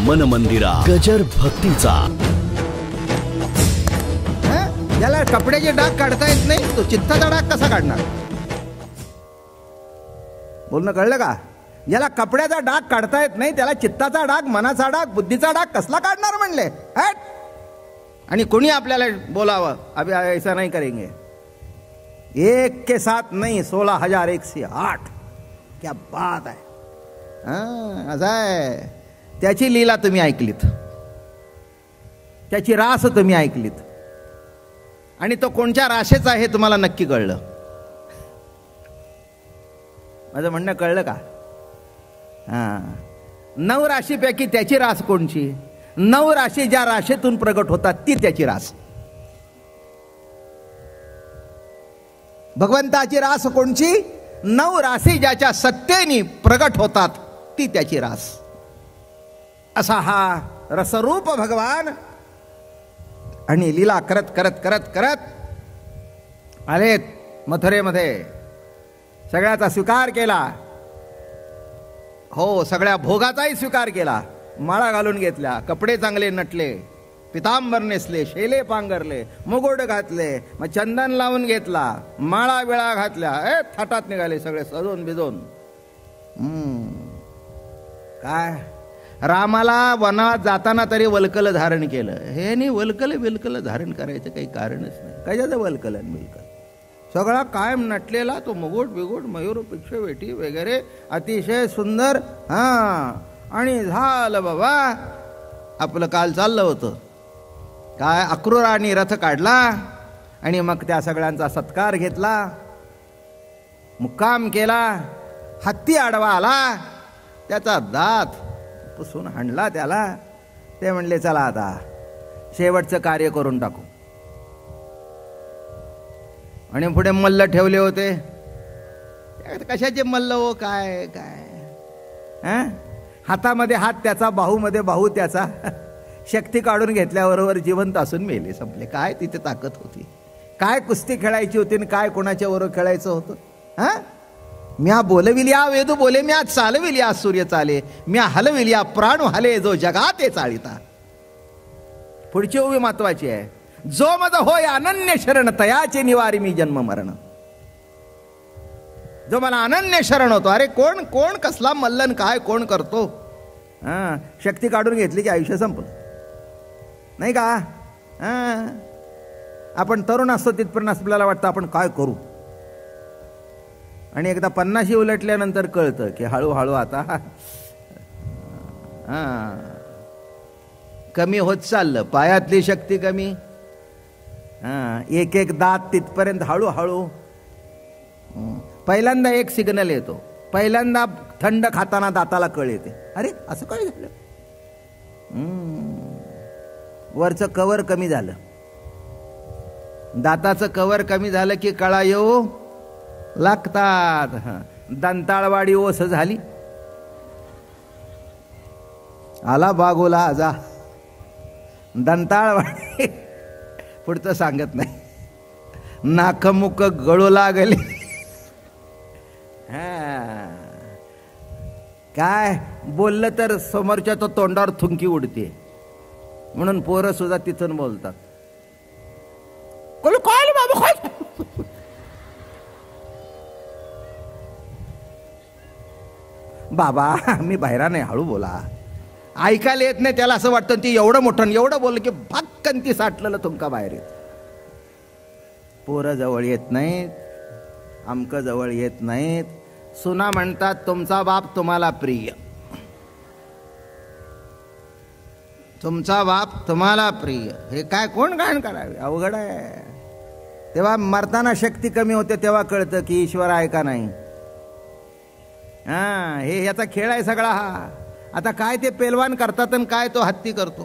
मन मंदिरा गजर भक्तीचा. याला कपड्याचे डाग काढता येत नाही, तो चित्ताचा डाग कसा काढणार? बोलणं कळलं का? याला कपड्याचा डाग काढता येत नाही, त्याला चित्ताचा डाग, मनाचा डाग, बुद्धीचा डाग कसला काढणार म्हणले? आणि कोणी आपल्याला बोलावं अभी ऐसा नहीं करेंगे, 1 के 7 नहीं 16,108. क्या बात आहे. असं आहे. त्याची लीला तुम्ही ऐकलीत, त्याची रास तुम्ही ऐकलीत, आणि तो कोणत्या राशेचा आहे तुम्हाला नक्की कळलं. माझं म्हणणं कळलं का? 9 राशीपैकी त्याची रास कोणची? 9 राशी ज्या राशीतून प्रगट होतात ती त्याची रास. भगवंताची रास कोणची? 9 राशी ज्याच्या सत्तेने प्रगट होतात ती त्याची रास. असा हा रसरूप भगवान. आणि लीला करत करत करत करत आलेत मथुरेमध्ये. सगळ्याचा स्वीकार केला, हो, सगळ्या भोगाचाही स्वीकार केला. माळा घालून घेतल्या, कपडे चांगले नटले, पितांबर नेसले, शेले पांघरले, मुकुट घातले, मग चंदन लावून घेतला, माळा बिळा घातल्या, थाटात निघाले सगळे सजून बिजून. काय रामाला वनात जाताना तरी वल्कल धारण केलं. हे नाही वल्कल बिलकल धारण करायचं काही कारणच नाही. कशाचं वल्कल आणि बिलकल? सगळा कायम नटलेला तो मुकुट बिगुट, मयूर पिक्ष वेटी वगैरे अतिशय सुंदर. आणि झालं बाबा आपलं. काल चाललं होतं काय, अक्रूराने रथ काढला आणि मग त्या सगळ्यांचा सत्कार घेतला, मुक्काम केला. हत्ती आडवा आला, त्याचा दात पुसून हाणला त्याला. ते म्हणले चला आता शेवटचं कार्य करून टाकू. आणि पुढे मल्ल ठेवले होते. कशाचे मल्ल हो? काय काय हातामध्ये हात त्याचा, बाहूमध्ये बाहू त्याचा. शक्ती काढून घेतल्याबरोबर जिवंत असून मेले, संपले. काय तिथे ताकद होती? काय कुस्ती खेळायची होती आणि काय कोणाच्या बरोबर खेळायचं होतं? म्या बोलविल्या वेदू बोले, म्या चालविल्या सूर्य चाले, म्या हलविल्या प्राण हले, जो जगात चालिता. पुढची उभी महत्वाची आहे. जो मज होय अनन्य शरण, तयाचे निवारी मी जन्म मरण. जो मला अनन्य शरण होतो. अरे कोण कोण कसला मल्लन, काय कोण करतो? शक्ती काढून घेतली की आयुष्य संपलं, नाही का? आपण तरुण असतो तिथपर्यंत आपल्याला वाटतं आपण काय करू, आणि एकदा 50 उलटल्यानंतर कळतं की हळूहळू आता कमी होत चाललं, पायातली शक्ती कमी. एक एक दात तिथपर्यंत हळूहळू. पहिल्यांदा एक सिग्नल येतो, पहिल्यांदा थंड खाताना दाताला कळ येते, अरे असं काय झालं. वरचं कवर कमी झालं, दाताचं कवर कमी झालं की कळा येऊ लागतात. दंताळवाडी ओस झाली, आला बागोला आजा. दंताळवाडी पुढचं सांगत नाही. नाकमुक गळू लागले. काय बोललं तर समोरच्या तो तोंडावर थुंकी उडते, म्हणून पोरं सुद्धा तिथून बोलतात. बाबा मी बाहेर नाही, हळू बोला. ऐकायला येत नाही त्याला, असं वाटतं ती एवढं मोठं एवढं बोललं की भक्कन ती साठलेलं तुमका बाहेर येत. पोरं जवळ येत नाहीत, आमकं जवळ येत नाहीत. सुना म्हणतात तुमचा बाप तुम्हाला प्रिय, तुमचा बाप तुम्हाला प्रिय. हे काय कोण गाण करावे, अवघड आहे. तेव्हा मरताना शक्ती कमी होते, तेव्हा कळतं की ईश्वर आहे का नाही. हे याचा खेळ आहे सगळा हा. आता काय ते पेलवान करतात आणि काय तो हत्ती करतो.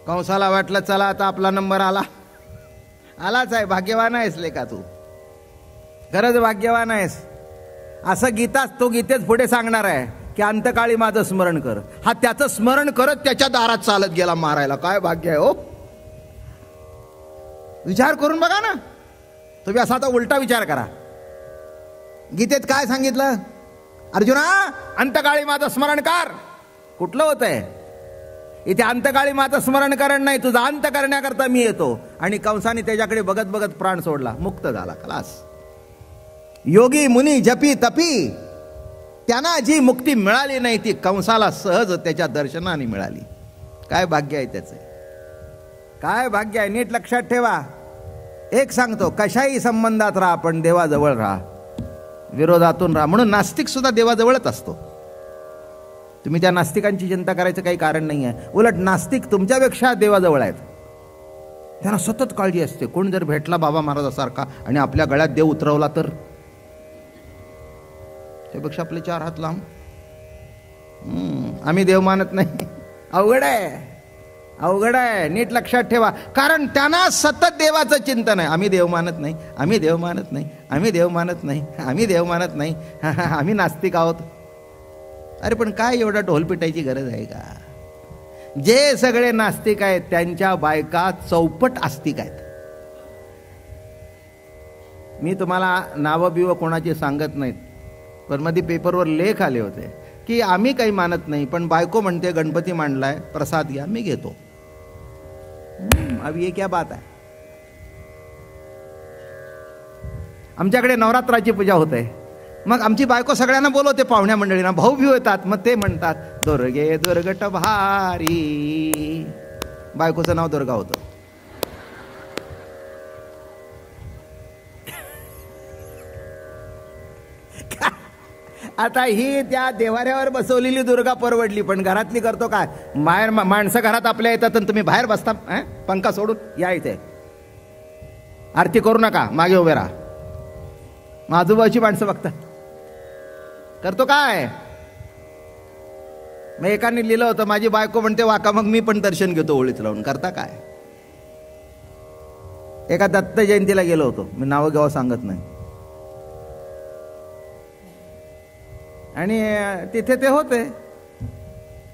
कंसाला वाटलं चला आता आपला नंबर आलाच आहे. भाग्यवान आहेस लेका तू, खरंच भाग्यवान आहेस. असं तो गीतेच पुढे सांगणार आहे की अंतकाळी माझं स्मरण कर. हा त्याचं स्मरण करत त्याच्या दारात चालत गेला मारायला. काय भाग्य आहे हो. विचार करून बघा ना तुम्ही. असा आता उलटा विचार करा. गीतेत काय सांगितलं? अर्जुना अंतकाळी माझं स्मरण कर. कुठलं होतंय? इथे अंतकाळी माझं स्मरण करण नाही, तुझं अंत करण्याकरता मी येतो. आणि कंसाने त्याच्याकडे बघत बघत प्राण सोडला, मुक्त झाला, खलास. योगी मुनी जपी तपी त्यांना जी मुक्ती मिळाली नाही ती कंसाला सहज त्याच्या दर्शनाने मिळाली. काय भाग्य आहे त्याचं, काय भाग्य आहे. नीट लक्षात ठेवा. एक सांगतो, कशाही संबंधात राहा पण देवाजवळ राहा, विरोधातून राहा. म्हणून नास्तिक सुद्धा देवाजवळच असतो. तुम्ही त्या नास्तिकांची चिंता करायचं काही कारण नाही आहे. उलट नास्तिक तुमच्यापेक्षा देवाजवळ आहेत. त्यांना सतत काळजी असते, कोण जर भेटला बाबा महाराजासारखा आणि आपल्या गळ्यात देव उतरवला तर त्यापेक्षा आपले 4 हात लांब. आम्ही देव मानत नाही. अवघड आहे, अवघड आहे. नीट लक्षात ठेवा. कारण त्यांना सतत देवाचं चिंतन आहे. आम्ही देव मानत नाही, आम्ही देव मानत नाही, आम्ही देव मानत नाही, आम्ही देव मानत नाही, आम्ही नास्तिक आहोत. अरे पण काय एवढा ढोल पिटायची गरज आहे का? जे सगळे नास्तिक आहेत त्यांच्या बायका चौपट आस्तिक आहेत. मी तुम्हाला नावं बिवं कोणाची सांगत नाहीत, पण मध्ये पेपरवर लेख आले होते की आम्ही काही मानत नाही पण बायको म्हणते गणपती मांडलाय, प्रसाद घ्या, मी घेतो. अब ये क्या बात आहे? आमच्याकडे नवरात्राची पूजा होते, मग आमची बायको सगळ्यांना बोलवते, पाहुण्या मंडळींना, भाऊ बिऊ येतात, मग ते म्हणतात दुर्गे दुर्गट भारी. बायकोचं नाव दुर्गा होतं. आता ही त्या देवाऱ्यावर बसवलेली दुर्गा परवडली, पण घरातली करतो काय? माणसं घरात आपल्या येतात आणि तुम्ही बाहेर बसता पंखा सोडून. या इथे आरती करू नका, मागे उभे राहा. आजूबाजूची माणसं बघतात, करतो काय? मग एकाने लिहिलं होतं, माझी बायको म्हणते वाका, मग मी पण दर्शन घेतो ओळीत लावून. करता काय? एका दत्त जयंतीला गेलो होतो, मी नावं घ्यावं सांगत नाही, आणि तिथे ते होते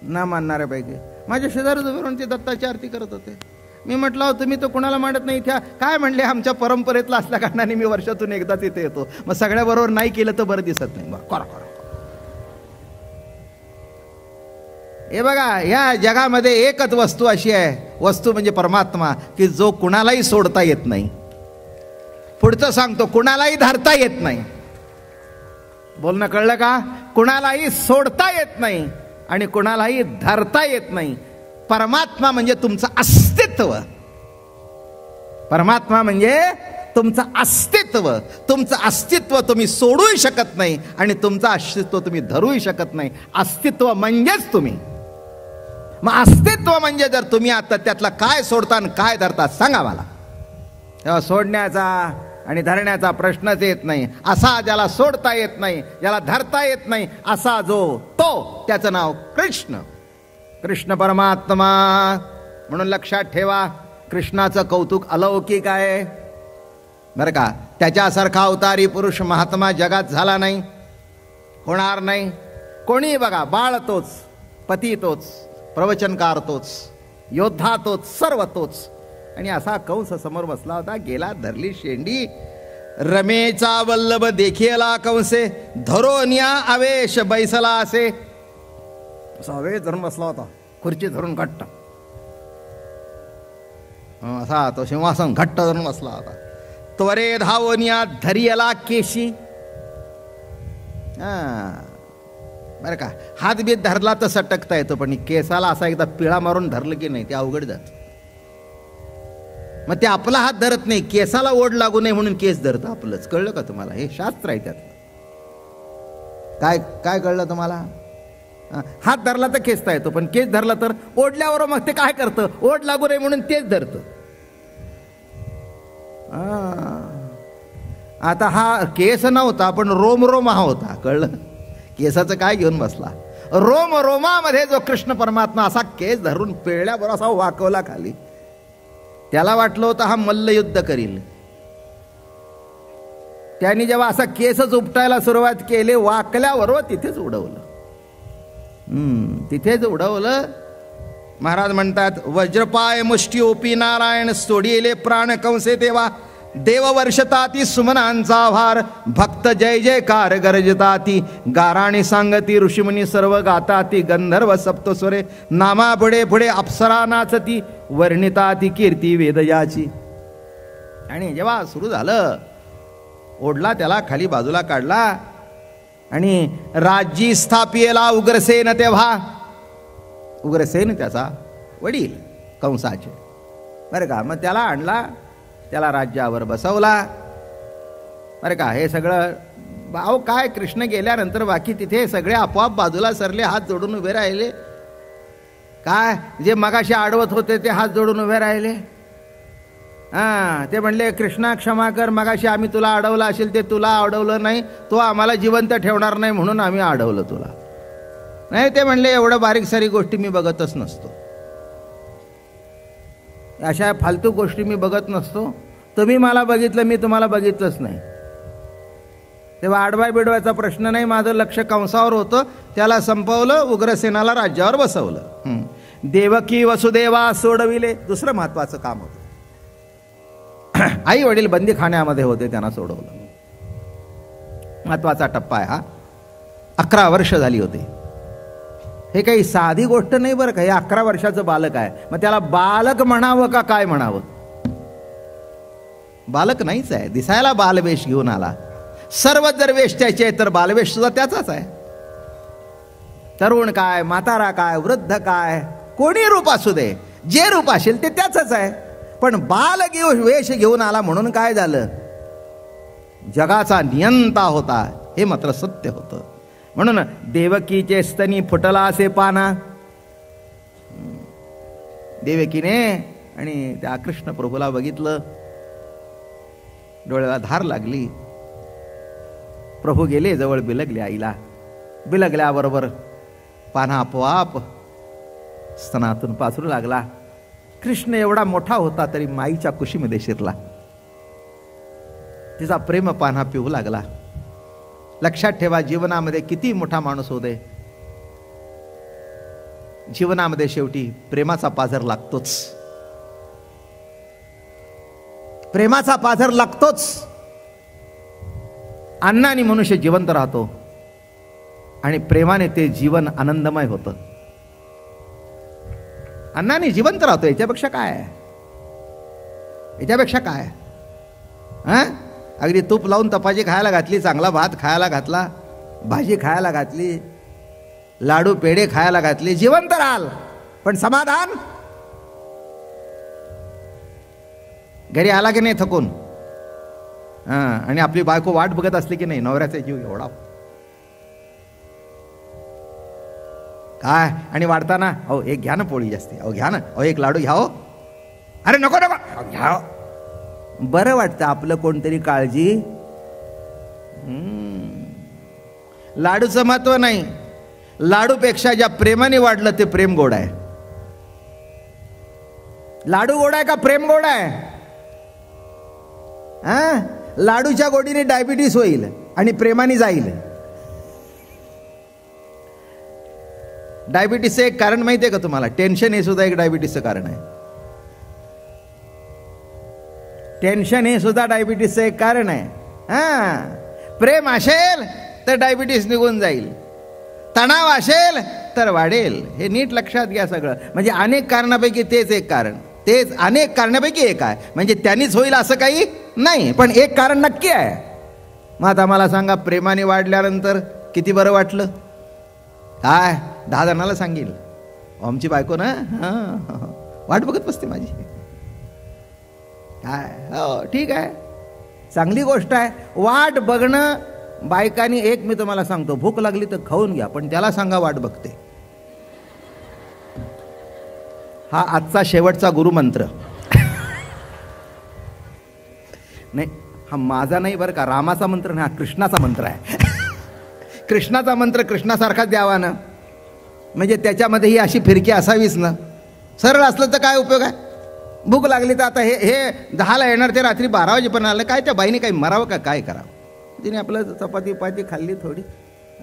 ना मानणाऱ्यापैकी. माझ्या शेजारीच उभे राहून ते दत्ताची आरती करत होते. मी म्हटलं तुम्ही तर कुणाला मानत नाही. त्या काय म्हणले, आमच्या परंपरेतला असल्या कारणाने मी वर्षातून एकदा तिथे येतो. मग सगळ्याबरोबर नाही केलं तर बरं दिसत नाही. बरं करा करा. हे बघा, या जगामध्ये एकच वस्तू अशी आहे, वस्तू म्हणजे परमात्मा, की जो कुणालाही सोडता येत नाही. पुढचं सांगतो, कुणालाही धरता येत नाही. बोलणं कळलं का? कुणालाही सोडता येत नाही आणि कुणालाही धरता येत नाही. परमात्मा म्हणजे तुमचं अस्तित्व. परमात्मा म्हणजे तुमचं अस्तित्व. तुमचं अस्तित्व तुम्ही सोडूही शकत नाही आणि तुमचं अस्तित्व तुम्ही धरूही शकत नाही. अस्तित्व म्हणजेच तुम्ही. मग अस्तित्व म्हणजे जर तुम्ही आता त्यातला काय सोडता आणि काय धरता सांगा मला. तेव्हा सोडण्याचा आणि धरण्याचा प्रश्नच येत नाही. असा ज्याला सोडता येत नाही, ज्याला धरता येत नाही, असा जो तो, त्याचं नाव कृष्ण. कृष्ण परमात्मा. म्हणून लक्षात ठेवा, कृष्णाचं कौतुक अलौकिक आहे बरं का. त्याच्यासारखा अवतारी पुरुष महात्मा जगात झाला नाही, होणार नाही. कोणी बघा, बाळ तोच, पती तोच, प्रवचनकार तोच, योद्धा तोच, सर्व तोच. आणि असा कंस समोर बसला होता, गेला धरली शेंडी. रमेचा वल्लभ देखियला कंसे, धरोन्या आवेश बैसला असे. असा आवेश धरून बसला होता, खुर्ची धरून घट्ट. असा तो सिंहासन घट्ट धरून बसला होता. त्वरे धावोनिया धरियला केशी. बरं का, हात बीत धरला तर सटकता येतो, पण केसाला असा एकदा पिळा मारून धरलं की नाही ते अवघड जात. मग ते आपला हात धरत नाही, केसाला ओढ लागू नये म्हणून केस धरतं आपलंच. कळलं का तुम्हाला? हे शास्त्र आहे त्यात. काय काय कळलं तुम्हाला? हात धरला तर खेचता येतो, पण केस धरला तर ओढल्यावर मग ते काय करतं, ओढ लागू नये म्हणून तेच धरतं. आता हा केस नव्हता पण रोम रोम हा होता. कळलं? केसाचं काय घेऊन बसला? रोम रोमामध्ये जो कृष्ण परमात्मा असा केस धरून पिळल्याबरोबर असा वाकवला खाली. त्याला वाटलं होतं हा मल्लयुद्ध करील. त्यांनी जेव्हा असा केसच उपटायला सुरुवात केली, वाकल्याबरोबर तिथेच उडवलं. तिथेच उडवलं. महाराज म्हणतात, वज्रपाय मुष्टी ओपी नारायण, सोडिले प्राण कंसे तेव्हा. देव वर्षताती सुमनांचा भार, भक्त जय जयकार गरजताती, गाराणी सांगती ऋषीमुनी सर्व गाताती, गंधर्व सप्तस्वरे नामा पुढे पुढे अप्सरा नाचती, वर्णिताती कीर्ती वेदयाची. आणि जेव्हा सुरू झालं, ओढला त्याला खाली बाजूला काढला आणि राज्य स्थापियेला उग्रसेन. तेव्हा उग्रसेन त्याचा वडील कंसाचे, बरं का. मग त्याला आणला, त्याला राज्यावर बसवला, बरं का. हे सगळं अहो काय, कृष्ण गेल्यानंतर बाकी तिथे सगळे आपोआप बाजूला सरले, हात जोडून उभे राहिले. काय जे मगाशी आडवत होते ते हात जोडून उभे राहिले. हां, ते म्हणले कृष्णा क्षमा कर, मगाशी आम्ही तुला अडवलं असेल, ते तुला अडवलं नाही, तो आम्हाला जिवंत ठेवणार नाही म्हणून आम्ही अडवलं तुला. नाही, ते म्हणले एवढं बारीक सारी गोष्टी मी बघतच नसतो, अशा फालतू गोष्टी मी बघत नसतो. तुम्ही मला बघितलं, मी तुम्हाला बघितलंच नाही. तेव्हा आडवाय बिडवायचा प्रश्न नाही, माझं लक्ष कंसावर होतं. त्याला संपवलं, उग्रसेनाला राज्यावर बसवलं. देवकी वसुदेवा सोडविले, दुसरं महत्वाचं काम होतं. आई वडील बंदीखान्यामध्ये होते, त्यांना सोडवलं. महत्वाचा टप्पा आहे हा. 11 वर्ष झाली होते. हे काही साधी गोष्ट नाही बरं का. हे 11 वर्षाचं बालक आहे. मग त्याला बालक म्हणावं का काय म्हणावं? बालक नाहीच आहे, दिसायला बालवेश घेऊन आला. सर्व जर वेश त्याचे तर बालवेश सुद्धा त्याचाच आहे. तरुण काय, म्हातारा काय, वृद्ध काय, कोणी रूप असू दे, जे रूप असेल ते त्याचंच आहे. पण बाल वेश घेऊन आला म्हणून काय झालं? जगाचा नियंता होता, हे मात्र सत्य होतं. म्हणून देवकीचे स्तनी फुटला असे पाना. देवकीने आणि त्या कृष्ण प्रभूला बघितलं, डोळ्याला धार लागली. प्रभू गेले जवळ, बिलगले आईला. बिलगल्याबरोबर पाना आपोआप स्तनातून पासरू लागला. कृष्ण एवढा मोठा होता तरी माईच्या कुशीमध्ये शिरला. तिचा प्रेम पाना पिऊ लागला. लक्षात ठेवा, जीवनामध्ये किती मोठा माणूस होऊ दे, जीवनामध्ये शेवटी प्रेमाचा पाझर लागतोच. प्रेमाचा पाझर लागतोच. अन्नाने मनुष्य जिवंत राहतो आणि प्रेमाने ते जीवन आनंदमय होतं. अन्नाने जिवंत राहतो, याच्यापेक्षा काय आहे? याच्यापेक्षा काय? हां, अगदी तूप लावून तपाजी खायला घातली, चांगला भात खायला घातला, भाजी खायला घातली, लाडू पेढे खायला घातले, जिवंत राहाल. पण समाधान? घरी आला की नाही थकून, हां, आणि आपली बायको वाट बघत असली की नाही, नवऱ्याचा जीव एवढा काय. आणि वाढताना अहो एक घ्या ना पोळी जास्ती, अहो घ्या ना, अहो एक लाडू घ्या हो, अरे नको नको घ्या. बरं वाटतं आपलं कोणतरी काळजी. लाडूचं महत्व नाही, लाडूपेक्षा ज्या प्रेमाने वाढलं ते प्रेम गोड आहे. लाडू गोड आहे का प्रेम गोड आहे? हा, लाडूच्या गोडीने डायबिटीस होईल आणि प्रेमाने जाईल. डायबिटीसचं एक कारण माहिती आहे का तुम्हाला? टेन्शन हे सुद्धा एक डायबिटीसचं कारण आहे. टेन्शन हे सुद्धा डायबिटीसचं एक कारण आहे. हां, प्रेम असेल तर डायबिटीस निघून जाईल, तणाव असेल तर वाढेल. हे नीट लक्षात घ्या सगळं. म्हणजे अनेक कारणापैकी तेच एक कारण, तेच अनेक कारणापैकी एक आहे. म्हणजे त्यांनीच होईल असं काही नाही, पण एक कारण नक्की आहे. मग आता मला सांगा, प्रेमाने वाढल्यानंतर किती बरं वाटलं? काय 10 जणांना सांगेल, आमची बायको ना वाट बघत बसते माझी. काय हो, ठीक आहे, चांगली गोष्ट आहे वाट बघणं. बायकांनी एक मी तुम्हाला सांगतो, भूक लागली तर खाऊन घ्या, पण त्याला सांगा वाट बघते. हा आजचा शेवटचा गुरुमंत्र. नाही, हा माझा नाही बरं का, रामाचा मंत्र नाही, हा कृष्णाचा मंत्र आहे. कृष्णाचा मंत्र कृष्णासारखाच द्यावा ना, म्हणजे त्याच्यामध्ये ही अशी फिरकी असावीच ना. सरळ असलं तर काय उपयोग आहे? भूक लागली तर आता हे 10ला येणार, ते रात्री 12 वाजेपर्यंत आलं, काय त्या बाईने काही मरावं का काय करावं? तिने आपलं चपाती पाती खाल्ली थोडी,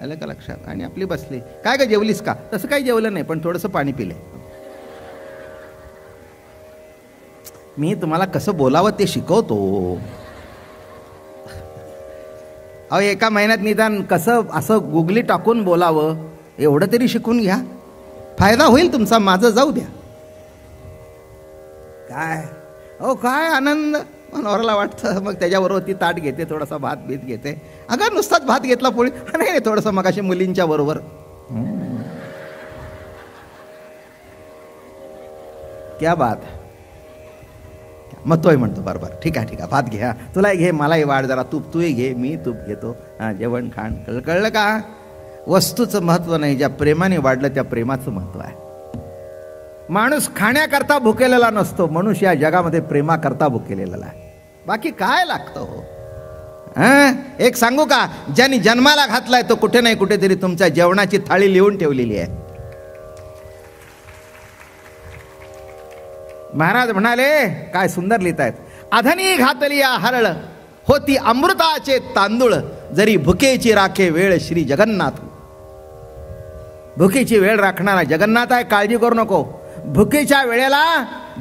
आलं का लक्षात, आणि आपली बसली. काय का जेवलीस का? तसं काही जेवलं नाही, पण थोडंसं पाणी पिले. मी तुम्हाला कसं बोलावं ते शिकवतो. अहो एका महिन्यात निदान कसं असं गुगली टाकून बोलावं एवढं तरी शिकून घ्या, फायदा होईल तुमचा. माझं जाऊ द्या. काय अहो काय आनंद नवऱ्याला वाटतं. मग त्याच्याबरोबर ती ताट घेते, थोडासा भात बीत घेते. अगं नुसताच भात घेतला पोळी नाही थोडंसं मग अशी मुलींच्या बरोबर. क्या बात. मग तोय म्हणतो बरोबर ठीक आहे ठीक आहे भात घ्या, तुलाही घे मलाही वाढ जरा तूप, तूही घे मी तूप घेतो. हां जेवण खाण. कळलं का. वस्तूचं महत्त्व नाही, ज्या प्रेमाने वाढलं त्या प्रेमाचं महत्त्व आहे. माणूस खाण्याकरता भुकेलेला नसतो, मनुष्य या जगामध्ये प्रेमाकरता भुकेलेला आहे. बाकी काय लागतं हो. एक सांगू का, ज्यांनी जन्माला घातलाय तो कुठे नाही कुठेतरी तुमच्या जेवणाची थाळी लिहून ठेवलेली आहे. महाराज म्हणाले काय सुंदर लिहितायत. अधनी घातली हरळ होती अमृताचे तांदूळ, जरी भुकेची राखे वेळ श्री जगन्नाथ. भुकेची वेळ राखणारा जगन्नाथ आहे, काळजी करू नको. भुकेच्या वेळेला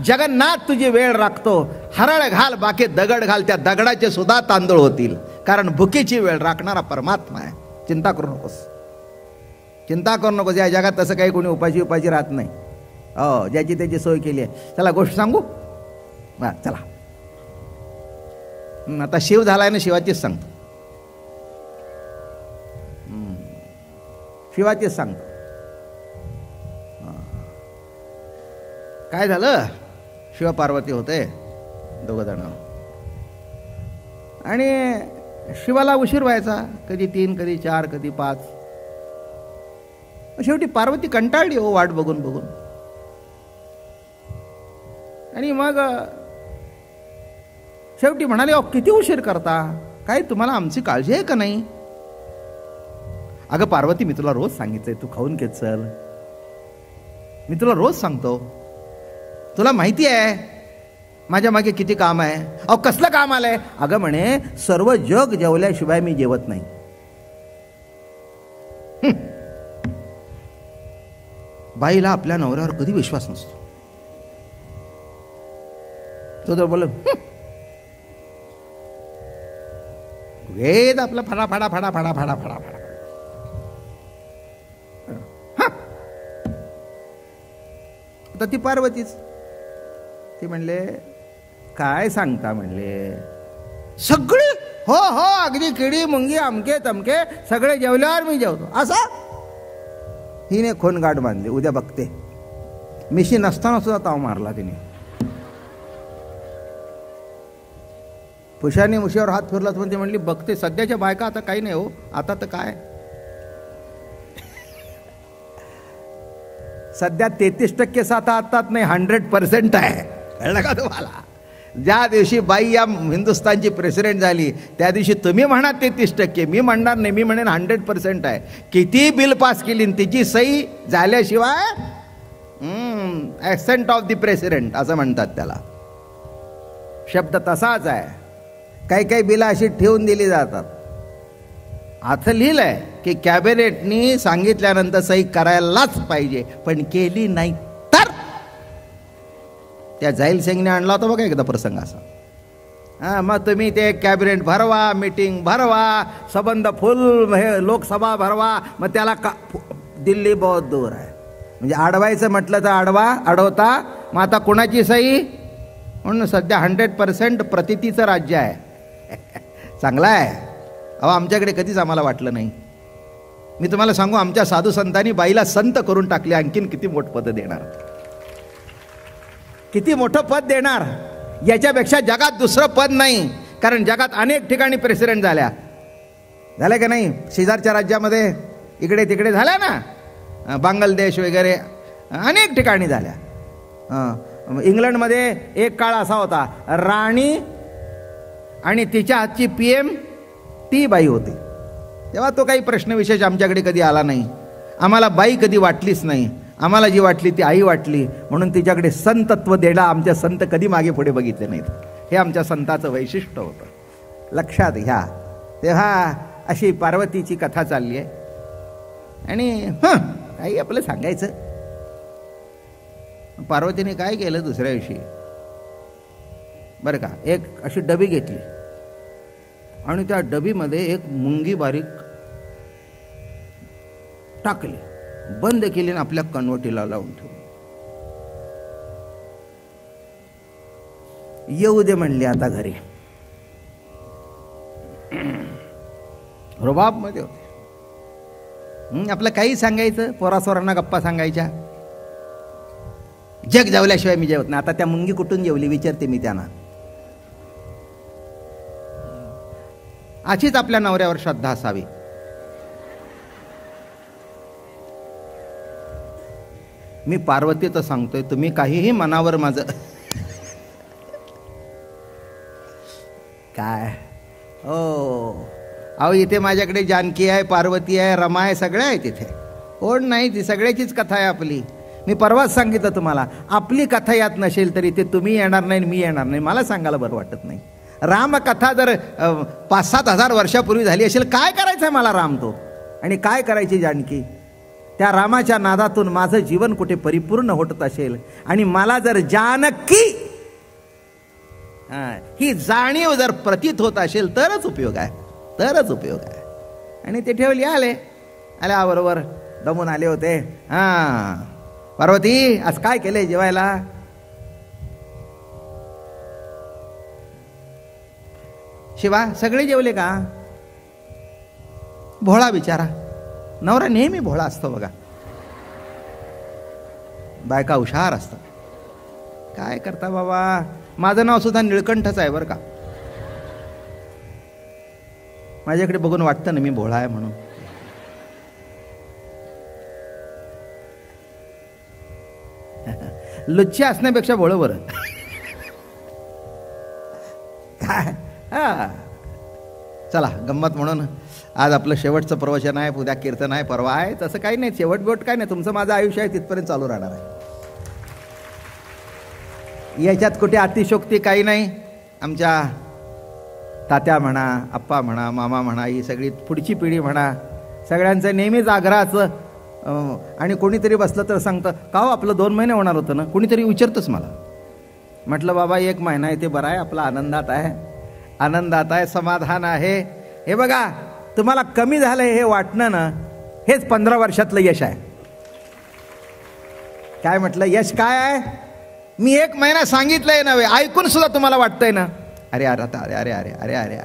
जगन्नाथ तुझी वेळ राखतो. हरळ घाल बाकी दगड घाल, त्या दगडाचे सुद्धा तांदूळ होतील, कारण भुकेची वेळ राखणारा परमात्मा आहे. चिंता करू नकोस, चिंता करू नकोस. या जगात तसं काही कोणी उपाशी राहत नाही. हो ज्याची त्याची सोय केली आहे. चला गोष्ट सांगू. चला आता शिव झालाय ना, शिवाचीच सांगतो. शिवाचीच सांगतो. काय झालं, शिव पार्वती होते दोघं जण, आणि शिवाला उशीर व्हायचा, कधी 3 कधी 4 कधी 5. शेवटी पार्वती कंटाळली हो वाट बघून बघून, आणि मग शेवटी म्हणाले अहो किती उशीर करता, काय तुम्हाला आमची काळजी आहे का नाही. अगं पार्वती मी तुला रोज सांगितलंय तू खाऊन घेत चल, मी तुला रोज सांगतो, तुला माहिती आहे माझ्या मागे किती काम आहे. अहो कसलं काम आलंय. अगं म्हणे सर्व जग जेवल्याशिवाय मी जेवत नाही. बाईला आपल्या नवऱ्यावर कधी विश्वास नसतो. तो तर बोल वेद आपला फडा फडा फडा फडा फडा फडा फडा. आता ती पार्वतीच, ती म्हणले काय सांगता म्हणले, सगळे हो हो अगदी किडी मुंगी अमके तमके सगळे जेवल्यावर मी जेवतो असा. हिने खोनगाठ बांधली, उद्या बघते. मिशी नसताना सुद्धा ताव मारला तिने. पुषाने मुशीवर हात फिरला पण ती म्हणली बघते. सध्याच्या बायका आता काही नाही हो, आता तर काय सध्या 33% साथ आतात नाही, 100% आहे. कळलं का तुम्हाला. ज्या दिवशी बाई या हिंदुस्थानची प्रेसिडेंट झाली त्या दिवशी तुम्ही म्हणा 33%, मी म्हणणार नाही, मी म्हणेन 100% आहे. किती बिल पास केली तिची सही झाल्याशिवाय ॲक्सेंट ऑफ द प्रेसिडेंट असं म्हणतात त्याला. शब्द तसाच आहे. काही काही बिलं अशी ठेवून दिली जातात. आता लिहिलंय की कॅबिनेटनी सांगितल्यानंतर सही करायलाच पाहिजे, पण केली नाही तर. त्या जाईल सिंगने आणला होता बघा एकदा प्रसंग असा. मग तुम्ही ते कॅबिनेट भरवा, मीटिंग भरवा, सबंध फुल हे लोकसभा भरवा, मग त्याला दिल्ली बहुत दूर आहे. म्हणजे अडवायचं म्हटलं तर अडवता. मग आता कोणाची सही. म्हणून सध्या 100% प्रतितीचं राज्य आहे. चांगला आहे. अहो आमच्याकडे कधीच आम्हाला वाटलं नाही. मी तुम्हाला सांगू आमच्या साधू संतांनी बाईला संत करून टाकले. आणखीन किती मोठं पद देणार, किती मोठं पद देणार. याच्यापेक्षा जगात दुसरं पद नाही. कारण जगात अनेक ठिकाणी प्रेसिडेंट झाल्या का नाही. शेजारच्या राज्यामध्ये इकडे तिकडे झाल्या ना, बांगलादेश वगैरे अनेक ठिकाणी झाल्या. इंग्लंडमध्ये एक काळ असा होता, राणी आणि तिच्या हातची PM ती बाई होती. तेव्हा तो काही प्रश्न विशेष आमच्याकडे कधी आला नाही. आम्हाला बाई कधी वाटलीच नाही. आम्हाला जी वाटली ती आई वाटली. म्हणून तिच्याकडे संतत्व देणं आमच्या संत कधी मागे पुढे बघितले नाहीत. हे आमच्या संताचं वैशिष्ट्य होतं, लक्षात घ्या. तेव्हा अशी पार्वतीची कथा चालली आहे. आणि काही आपलं सांगायचं. पार्वतीने काय केलं दुसऱ्या दिवशी बरं का, एक अशी डबी घेतली आणि त्या डबीमध्ये एक मुंगी बारीक टाकली, बंद केली आणि आपल्या कनवटीला लावून ठेवली. येऊ दे म्हणली आता घरी. रुबाब मध्ये होते. आपलं काही सांगायचं, पोरासोरांना गप्पा सांगायच्या. जग जेवल्याशिवाय मी जेवत नाही. आता त्या मुंगी कुठून जेवली विचारते मी त्यांना. अशीच आपल्या नवऱ्यावर श्रद्धा असावी. मी पार्वतीचं सांगतोय, तुम्ही काहीही मनावर माझं काय अहो इथे माझ्याकडे जानकी आहे, पार्वती आहे, रमा आहे, सगळ्या आहे तिथे. कोण नाही, ती सगळ्याचीच कथा आहे आपली. मी परवाच सांगितलं तुम्हाला, आपली कथा यात नसेल तरी ते तुम्ही येणार नाही, मी येणार नाही, मला सांगायला बरं वाटत नाही. रामकथा जर 5-7 हजार वर्षापूर्वी झाली असेल, काय करायचंय मला राम तो, आणि काय करायची जानकी. त्या रामाच्या नादातून माझं जीवन कुठे परिपूर्ण होत असेल, आणि मला जर जानकी ही जाणीव जर प्रतीत होत असेल तरच उपयोग आहे, तरच उपयोग आहे. आणि ते ठेवली. आल्याबरोबर दमून आले होते. पार्वती आज काय केलंय जेवायला? शिवा सगळे जेवले का? भोळा बिचारा नवरा नेहमी भोळा असतो बघा. बायका हुशार असतात. काय करता बाबा, माझं नाव सुद्धा निळकंठच आहे बरं का. माझ्याकडे बघून वाटतं ना मी भोळा आहे म्हणून. लुच्चे असण्यापेक्षा भोळं बरं. काय चला गंमत म्हणून आज आपलं शेवटचं प्रवचन आहे. उद्या कीर्तन आहे, परवा आहे. तसं काही नाही, शेवट बोट काय नाही. तुमचं माझं आयुष्य आहे तिथपर्यंत चालू राहणार आहे. याच्यात कुठे अतिशोक्ती काही नाही. आमच्या तात्या म्हणा, आप्पा म्हणा, मामा म्हणा, ही सगळी पुढची पिढी म्हणा, सगळ्यांचं नेहमीच आग्रहाचं. आणि कोणीतरी बसलं तर सांगतं का हो आपलं 2 महिने होणार होतं ना. कोणीतरी विचारतंच मला. म्हटलं बाबा 1 महिना आहे ते बरं आहे, आपला आनंदात आहे, आनंदात आहे, समाधान आहे. हे बघा तुम्हाला कमी झालंय हे वाटणं ना, हेच 15 वर्षातलं यश आहे. काय म्हटलं यश काय आहे? मी 1 महिना सांगितलंय ना, ऐकून सुद्धा तुम्हाला वाटतंय ना अरे अरे अरे अरे अरे अरे अरे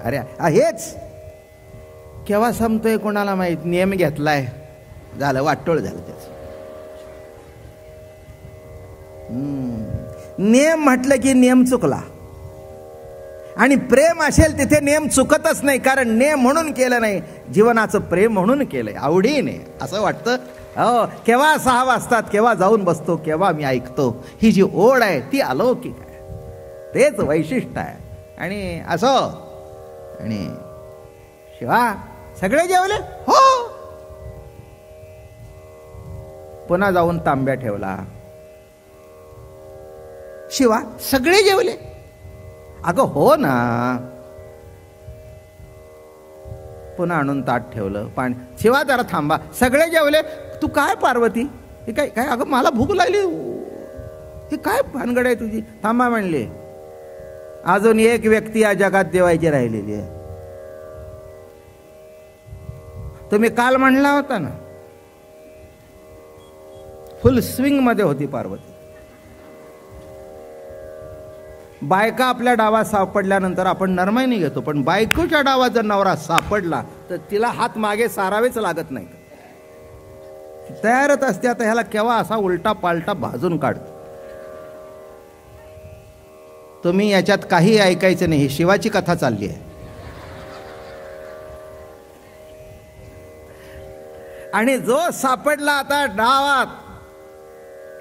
अरे अरे हेच केव्हा संपतोय कोणाला माहित. नियम घेतलाय, झालं वाटोळ झालं त्याच. नियम म्हटलं की नियम चुकला. आणि प्रेम असेल तिथे नियम चुकतच नाही, कारण नियम म्हणून केलं नाही, जीवनाचं प्रेम म्हणून केलंय, आवडीने. असं वाटतं हो केव्हा 6 वाजतात, केव्हा जाऊन बसतो, केव्हा मी ऐकतो. ही जी ओढ आहे ती अलौकिक आहे, तेच वैशिष्ट्य आहे. आणि असं आणि शिवा सगळे जेवले हो. पुन्हा जाऊन तांब्या ठेवला. शिवा सगळे जेवले. अगं हो ना. पुन्हा आणून ताट ठेवलं, पाणी. शिवा जरा थांबा, सगळे जेवले. तू काय पार्वती हे काय काय? अगं मला भूक लागली. हे काय भानगड आहे तुझी? थांबा म्हणले, अजून एक व्यक्ती या जगात देवायची राहिलेली आहे. तुम्ही काल म्हणला होता ना. फुल स्विंग मध्ये होती पार्वती. बायका आपल्या डावात सापडल्यानंतर आपण नरमाईने घेतो, पण बायकोच्या डावात जर नवरा सापडला तर तिला हात मागे सारावेच लागत नाही. तयारच असते. आता ह्याला केव्हा असा उलटा पालटा भाजून काढतो. तुम्ही याच्यात काही ऐकायचं नाही. शिवाची कथा चालली आहे. आणि जो सापडला आता डावात,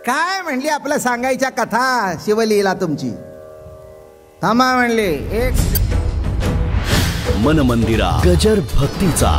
काय म्हणली आपल्या सांगायच्या कथा शिवलीला तुमची. थांबा म्हणले एक मन मंदिरा गजर भक्तीचा.